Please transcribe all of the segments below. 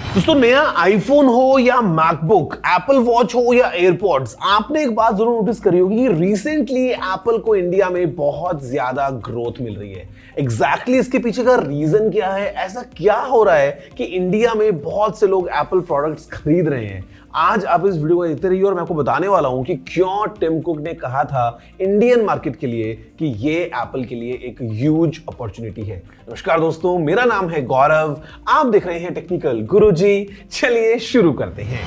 दोस्तों, नया आईफोन हो या मैकबुक, एप्पल वॉच हो या एयरपॉड्स, आपने एक बात जरूर नोटिस करी होगी कि रिसेंटली एप्पल को इंडिया में बहुत ज्यादा ग्रोथ मिल रही है। एग्जैक्टली इसके पीछे का रीजन क्या है? ऐसा क्या हो रहा है कि इंडिया में बहुत से लोग एप्पल प्रोडक्ट्स खरीद रहे हैं? आज आप इस वीडियो को देखते रहिए और मैं आपको बताने वाला हूं कि क्यों टिम कुक ने कहा था इंडियन मार्केट के लिए कि ये एप्पल के लिए एक ह्यूज अपॉर्चुनिटी है। नमस्कार दोस्तों, मेरा नाम है गौरव, आप देख रहे हैं टेक्निकल गुरुजी। चलिए शुरू करते हैं।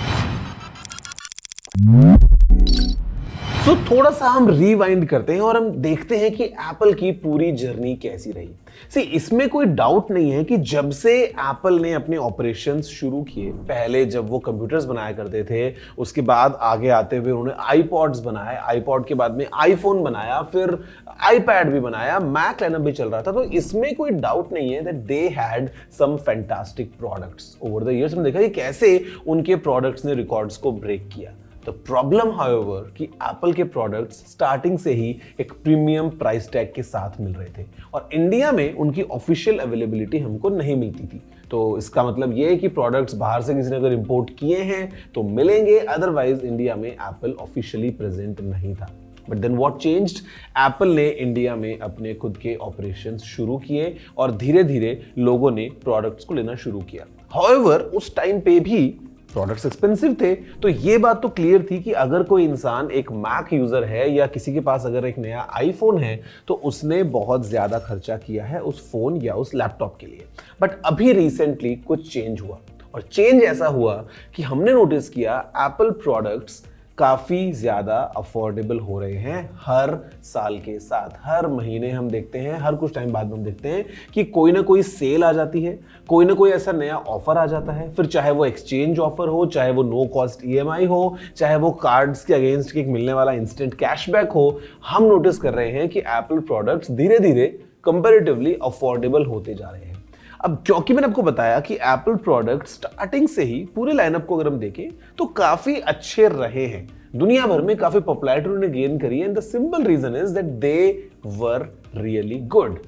थोड़ा सा हम रिवाइंड करते हैं और हम देखते हैं कि एप्पल की पूरी जर्नी कैसी रही। इसमें कोई डाउट नहीं है कि जब से एप्पल ने अपने ऑपरेशंस शुरू किए, पहले जब वो कंप्यूटर्स बनाया करते थे, उसके बाद आगे आते हुए उन्होंने आईपॉड्स बनाए, आईपॉड के बाद में आईफोन बनाया, फिर आईपैड भी बनाया, मैक लाइनअप भी चल रहा था। तो इसमें कोई डाउट नहीं है that they had some fantastic products over the years. हमने देखा कि कैसे उनके प्रोडक्ट्स ने रिकॉर्ड्स को ब्रेक किया। द प्रॉब्लम हाउएवर कि एप्पल के प्रोडक्ट्स स्टार्टिंग से ही एक प्रीमियम प्राइस टैग के साथ मिल रहे थे और इंडिया में उनकी ऑफिशियल अवेलेबिलिटी हमको नहीं मिलती थी। तो इसका मतलब ये है कि प्रोडक्ट्स बाहर से किसी ने अगर इंपोर्ट किए हैं तो मिलेंगे, अदरवाइज इंडिया में एप्पल ऑफिशियली प्रेजेंट नहीं था। But then what changed? Apple ने इंडिया में अपने खुद के ऑपरेशंस शुरू किए और धीरे धीरे लोगों ने प्रोडक्ट्स को लेना शुरू किया। हाउएवर उस टाइम पे भी प्रोडक्ट्स एक्सपेंसिव थे, तो ये बात तो क्लियर थी कि अगर कोई इंसान एक मैक यूजर है या किसी के पास अगर एक नया आईफोन है तो उसने बहुत ज्यादा खर्चा किया है उस फोन या उस लैपटॉप के लिए। बट अभी रिसेंटली कुछ चेंज हुआ और चेंज ऐसा हुआ कि हमने नोटिस किया एप्पल प्रोडक्ट्स काफी ज्यादा अफोर्डेबल हो रहे हैं हर साल के साथ। हर महीने हम देखते हैं, हर कुछ टाइम बाद में हम देखते हैं कि कोई ना कोई सेल आ जाती है, कोई ना कोई ऐसा नया ऑफर आ जाता है। फिर चाहे वो एक्सचेंज ऑफर हो, चाहे वो नो कॉस्ट ईएमआई हो, चाहे वो कार्ड्स के अगेंस्ट एक मिलने वाला इंस्टेंट कैशबैक हो, हम नोटिस कर रहे हैं कि एप्पल प्रोडक्ट्स धीरे धीरे कंपैरेटिवली अफोर्डेबल होते जा रहे हैं। अब क्योंकि मैंने आपको बताया कि एप्पल प्रोडक्ट स्टार्टिंग से ही पूरे लाइनअप को अगर हम देखें तो काफी अच्छे रहे हैं, दुनिया भर में काफी पॉपुलैरिटी उन्होंने गेन करी है। And the simple reason is that they were really good.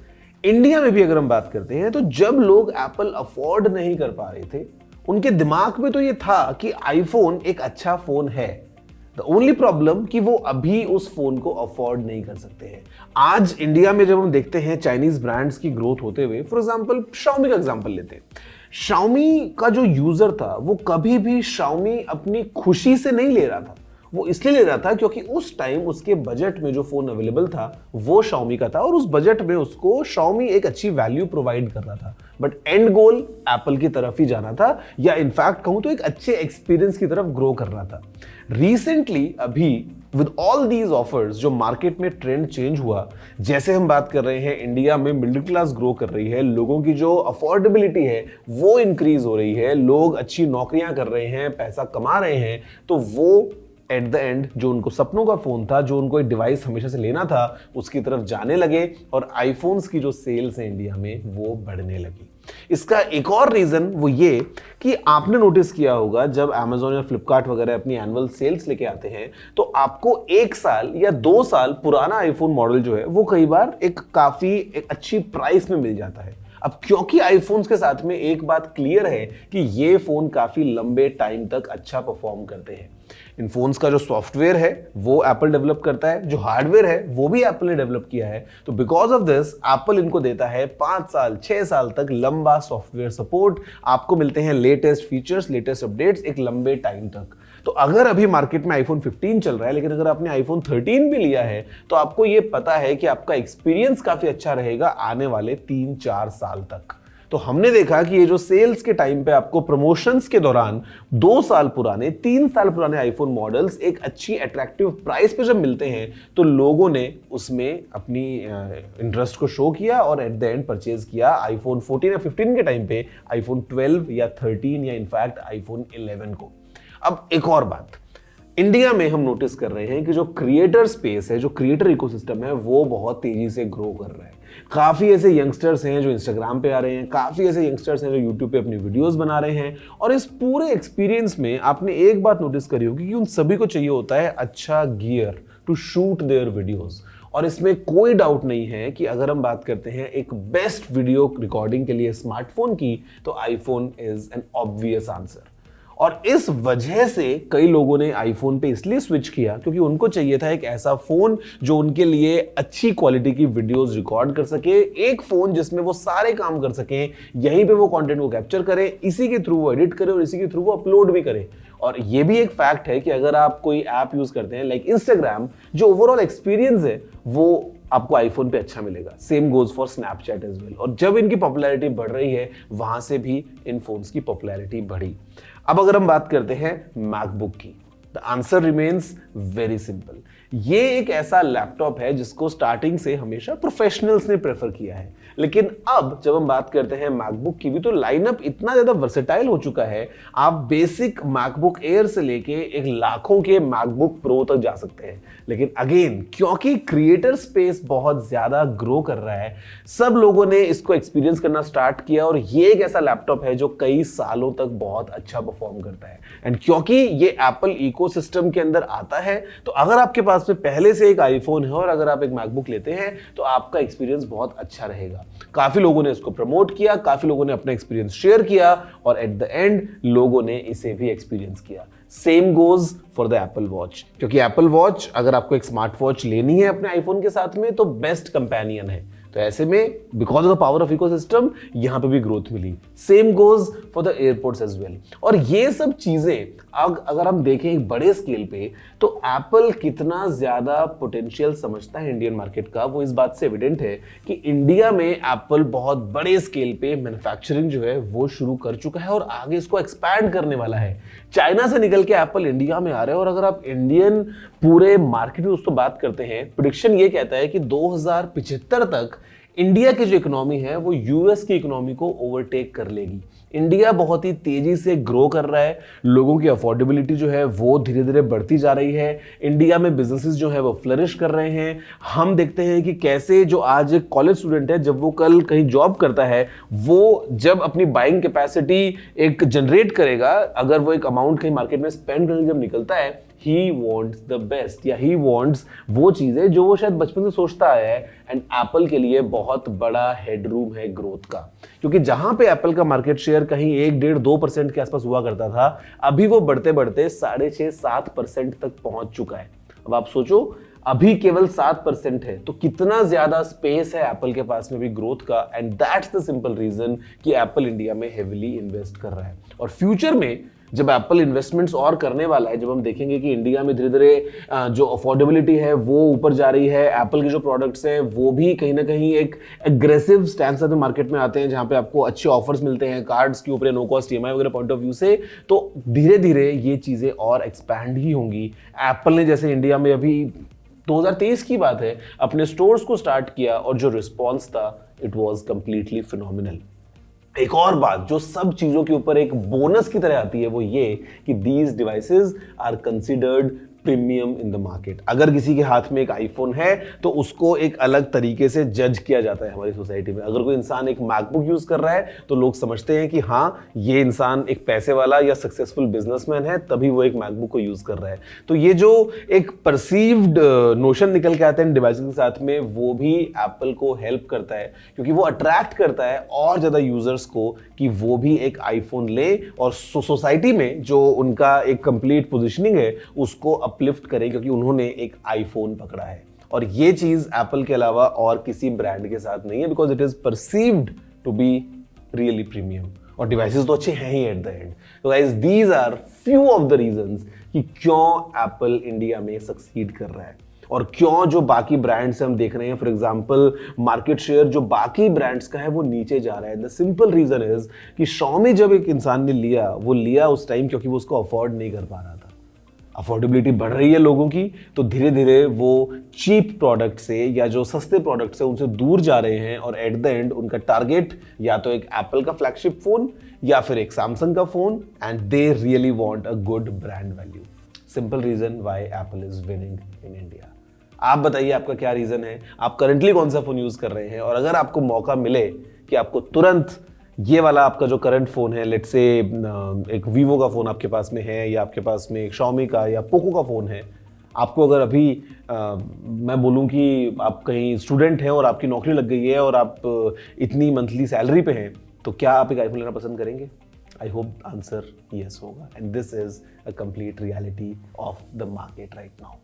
India में भी अगर हम बात करते हैं तो जब लोग एप्पल अफोर्ड नहीं कर पा रहे थे, उनके दिमाग में तो ये था कि आईफोन एक अच्छा फोन है। द ओनली प्रॉब्लम कि वो अभी उस फोन को अफोर्ड नहीं कर सकते हैं। आज इंडिया में जब हम देखते हैं चाइनीज ब्रांड्स की ग्रोथ होते हुए, फॉर एग्जांपल Xiaomi का एग्जांपल लेते हैं। Xiaomi का जो यूजर था वो कभी भी Xiaomi अपनी खुशी से नहीं ले रहा था, वो इसलिए ले रहा था क्योंकि उस टाइम उसके बजट में जो फोन अवेलेबल था वो Xiaomi का था और उस बजट में उसको Xiaomi एक अच्छी वैल्यू प्रोवाइड कर रहा था। बट एंड गोल एप्पल की तरफ ही जाना था, या इनफैक्ट कहूं तो एक अच्छे एक्सपीरियंस की तरफ ग्रो करना था। रिसेंटली अभी विद ऑल दीज ऑफर्स जो मार्केट में ट्रेंड चेंज हुआ, जैसे हम बात कर रहे हैं इंडिया में मिडिल क्लास ग्रो कर रही है, लोगों की जो अफोर्डेबिलिटी है वो इंक्रीज हो रही है, लोग अच्छी नौकरियां कर रहे हैं, पैसा कमा रहे हैं, तो वो एट द एंड जो उनको सपनों का फोन था, जो उनको एक डिवाइस हमेशा से लेना था, उसकी तरफ जाने लगे और आईफोन्स की जो सेल्स है इंडिया में वो बढ़ने लगी। इसका एक और रीजन वो ये कि आपने नोटिस किया होगा जब Amazon या फ्लिपकार्ट वगैरह अपनी एनुअल सेल्स लेके आते हैं तो आपको 1 साल या 2 साल पुराना आईफोन मॉडल जो है वो कई बार एक अच्छी प्राइस में मिल जाता है। अब क्योंकि आईफोन्स के साथ में एक बात क्लियर है कि ये फोन काफी लंबे टाइम तक अच्छा परफॉर्म करते हैं। इन फोन्स का जो सॉफ्टवेयर है वो एप्पल डेवलप करता है, जो हार्डवेयर है वो भी एप्पल ने डेवलप किया है। तो बिकॉज ऑफ दिस एप्पल इनको देता है 5 साल 6 साल तक लंबा सॉफ्टवेयर सपोर्ट, आपको मिलते हैं लेटेस्ट फीचर्स, लेटेस्ट अपडेट्स एक लंबे टाइम तक। तो अगर अभी मार्केट में आईफोन 15 चल रहा है, लेकिन अगर आपने आईफोन 13 भी लिया है तो आपको ये पता है कि आपका एक्सपीरियंस काफी अच्छा रहेगा आने वाले 3-4 साल तक। तो हमने देखा कि ये जो सेल्स के टाइम पे आपको प्रमोशंस के दौरान 2 साल पुराने 3 साल पुराने आईफोन मॉडल्स एक अच्छी अट्रैक्टिव प्राइस पे जब मिलते हैं तो लोगों ने उसमें अपनी इंटरेस्ट को शो किया और एट द एंड परचेज किया आईफोन 14 या 15 के टाइम पे आईफोन 12 या 13 या इनफैक्ट आईफोन 11 को। अब एक और बात, इंडिया में हम नोटिस कर रहे हैं कि जो क्रिएटर स्पेस है, जो क्रिएटर इकोसिस्टम है वो बहुत तेजी से ग्रो कर रहा है। काफी ऐसे यंगस्टर्स हैं जो इंस्टाग्राम पे आ रहे हैं, काफी ऐसे यंगस्टर्स हैं जो यूट्यूब पे अपनी वीडियोस बना रहे हैं। और इस पूरे एक्सपीरियंस में आपने एक बात नोटिस करी होगी कि उन सभी को चाहिए होता है अच्छा gear to shoot their videos. और इसमें कोई डाउट नहीं है कि अगर हम बात करते हैं एक बेस्ट वीडियो रिकॉर्डिंग के लिए स्मार्टफोन की, तो iPhone is an obvious answer. और इस वजह से कई लोगों ने आईफोन पे इसलिए स्विच किया क्योंकि उनको चाहिए था एक ऐसा फोन जो उनके लिए अच्छी क्वालिटी की वीडियोस रिकॉर्ड कर सके, एक फोन जिसमें वो सारे काम कर सकें, यहीं पे वो कंटेंट को कैप्चर करें, इसी के थ्रू वो एडिट करें और इसी के थ्रू वो अपलोड भी करें। और ये भी एक फैक्ट है कि अगर आप कोई ऐप यूज करते हैं लाइक इंस्टाग्राम, जो ओवरऑल एक्सपीरियंस है वो आपको आईफोन पे अच्छा मिलेगा। Same goes for Snapchat as well. और जब इनकी पॉपुलैरिटी बढ़ रही है, वहां से भी इन फोन्स की पॉपुलैरिटी बढ़ी। अब अगर हम बात करते हैं मैकबुक की, the answer remains very simple. ये एक ऐसा लैपटॉप है जिसको स्टार्टिंग से हमेशा प्रोफेशनल्स ने प्रेफर किया है, लेकिन अब जब हम बात करते हैं मैकबुक की भी, तो लाइनअप इतना ज्यादा वर्सेटाइल हो चुका है, आप बेसिक मैकबुक एयर से लेके एक लाखों के मैकबुक प्रो तक जा सकते हैं। लेकिन अगेन, क्योंकि क्रिएटर स्पेस बहुत ज्यादा ग्रो कर रहा है, सब लोगों ने इसको एक्सपीरियंस करना स्टार्ट किया और ये एक ऐसा लैपटॉप है जो कई सालों तक बहुत अच्छा परफॉर्म करता है। एंड क्योंकि ये एप्पल इकोसिस्टम के अंदर आता है, तो अगर आपके पास में पहले से एक आईफोन है और अगर आप एक मैकबुक लेते हैं, तो आपका एक्सपीरियंस बहुत अच्छा रहेगा। काफी लोगों ने इसको प्रमोट किया, काफी लोगों ने अपना एक्सपीरियंस शेयर किया और एट द एंड लोगों ने इसे भी एक्सपीरियंस किया। Same goes for the Apple watch, क्योंकि एप्पल वॉच अगर आपको एक स्मार्ट वॉच लेनी है अपने आईफोन के साथ में, तो बेस्ट कंपेनियन है। तो ऐसे में because of the power of ecosystem यहां पे भी ग्रोथ मिली। Same goes for the airports as well. और ये सब चीजें अगर हम देखें एक बड़े स्केल पे, तो एप्पल कितना ज्यादा पोटेंशियल समझता है इंडियन मार्केट का, वो इस बात से एविडेंट है कि इंडिया में एप्पल बहुत बड़े स्केल पे मैन्युफैक्चरिंग जो है वो शुरू कर चुका है और आगे इसको एक्सपैंड करने वाला है। चाइना से निकल के एप्पल इंडिया में आ रहा है। और अगर आप इंडियन पूरे मार्केट में दोस्तों बात करते हैं, प्रेडिक्शन ये कहता है कि 2075 तक इंडिया की जो इकोनॉमी है वो यूएस की इकोनॉमी को ओवरटेक कर लेगी। इंडिया बहुत ही तेजी से ग्रो कर रहा है, लोगों की अफोर्डेबिलिटी जो है वो धीरे धीरे बढ़ती जा रही है, इंडिया में बिजनेसेस जो है वो फ्लरिश कर रहे हैं। हम देखते हैं कि कैसे जो आज एक कॉलेज स्टूडेंट है, जब वो कल कहीं जॉब करता है, वो जब अपनी बाइंग कैपेसिटी एक जनरेट करेगा, अगर वो एक अमाउंट कहीं मार्केट में स्पेंड करने जब निकलता है, he wants the best, या he wants वो चीजें जो वो शायद बचपन से सोचता आया है। एंड एप्पल के लिए बहुत बड़ा हेडरूम है ग्रोथ का, क्योंकि जहां पे एप्पल का मार्केट शेयर कहीं 1-1.5% के आसपास हुआ करता था, अभी वो बढ़ते बढ़ते 6.5-7% तक पहुंच चुका है। अब आप सोचो, अभी केवल 7% है, तो कितना ज्यादा स्पेस है एप्पल के पास में भी ग्रोथ का। And that's the simple reason कि एप्पल इंडिया में हेविली इन्वेस्ट कर रहा है। और फ्यूचर में जब एप्पल इन्वेस्टमेंट्स और करने वाला है, जब हम देखेंगे कि इंडिया में धीरे धीरे जो अफोर्डेबिलिटी है वो ऊपर जा रही है, एप्पल के जो प्रोडक्ट्स हैं वो भी कहीं ना कहीं एक एग्रेसिव स्टैंड साथ में मार्केट में आते हैं, जहां पे आपको अच्छे ऑफर्स मिलते हैं कार्ड्स के ऊपर, नो कॉस्ट ईएमआई वगैरह पॉइंट ऑफ व्यू से, तो धीरे धीरे ये चीजें और एक्सपैंड ही होंगी। एप्पल ने जैसे इंडिया में अभी 2023 की बात है अपने स्टोर्स को स्टार्ट किया और जो रिस्पॉन्स था इट वॉज कंप्लीटली फिनोमिनल। एक और बात जो सब चीजों के ऊपर एक बोनस की तरह आती है वो ये कि these devices are considered premium in the market. अगर किसी के हाथ में एक आईफोन है तो उसको एक अलग तरीके से जज किया जाता है हमारी सोसाइटी में। अगर कोई इंसान एक मैकबुक यूज कर रहा है तो लोग समझते हैं कि हाँ, ये इंसान एक पैसे वाला या सक्सेसफुल बिजनेसमैन है, तभी वो एक मैकबुक को यूज कर रहा है। तो ये जो एक परसीव्ड नोशन निकल के आते हैं डिवाइसेस के साथ में, वो भी एप्पल को हेल्प करता है, क्योंकि वो अट्रैक्ट करता है और ज्यादा यूजर्स को कि वो भी एक आईफोन ले और सोसाइटी में जो उनका एक कंप्लीट पोजिशनिंग है उसको अपलिफ्ट करें, क्योंकि उन्होंने एक आईफोन पकड़ा है। और ये चीज एप्पल के अलावा और किसी ब्रांड के साथ नहीं है, because it is perceived to be really premium. और डिवाइसेस तो अच्छे हैं ही एट द एंड। तो guys, these are few of the reasons कि क्यों एप्पल इंडिया में सक्सीड कर रहा है और क्यों जो बाकी ब्रांड्स हम देख रहे हैं, फॉर एग्जांपल मार्केट शेयर जो बाकी ब्रांड्स का है वो नीचे जा रहा है। द सिंपल रीजन इज कि Xiaomi जब एक इंसान ने लिया, वो लिया उस टाइम क्योंकि वो उसको अफोर्ड नहीं कर पा रहा था। अफोर्डेबिलिटी बढ़ रही है लोगों की, तो धीरे धीरे वो चीप प्रोडक्ट से या जो सस्ते प्रोडक्ट से उनसे दूर जा रहे हैं और एट द एंड उनका टारगेट या तो एक एप्पल का फ्लैगशिप फोन या फिर एक सैमसंग का phone, and they really want a good brand value. Simple reason why Apple is winning in India. आप बताइए आपका क्या रीजन है, आप करंटली कौन सा फोन यूज कर रहे हैं, और अगर आपको मौका मिले कि आपको तुरंत ये वाला आपका जो करंट फोन है, लेट्स से एक वीवो का फोन आपके पास में है या आपके पास में एक Xiaomi का या पोको का फोन है, आपको अगर अभी मैं बोलूं कि आप कहीं स्टूडेंट हैं और आपकी नौकरी लग गई है और आप इतनी मंथली सैलरी पे हैं, तो क्या आप एक आईफोन लेना पसंद करेंगे? आई होप आंसर यस होगा, and this is a complete reality of the market right now.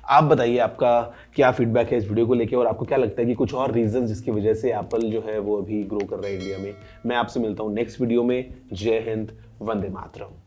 आप बताइए आपका क्या फीडबैक है इस वीडियो को लेके, और आपको क्या लगता है कि कुछ और रीजन जिसकी वजह से एप्पल जो है वो अभी ग्रो कर रहा है इंडिया में। मैं आपसे मिलता हूं नेक्स्ट वीडियो में। जय हिंद, वंदे मातरम।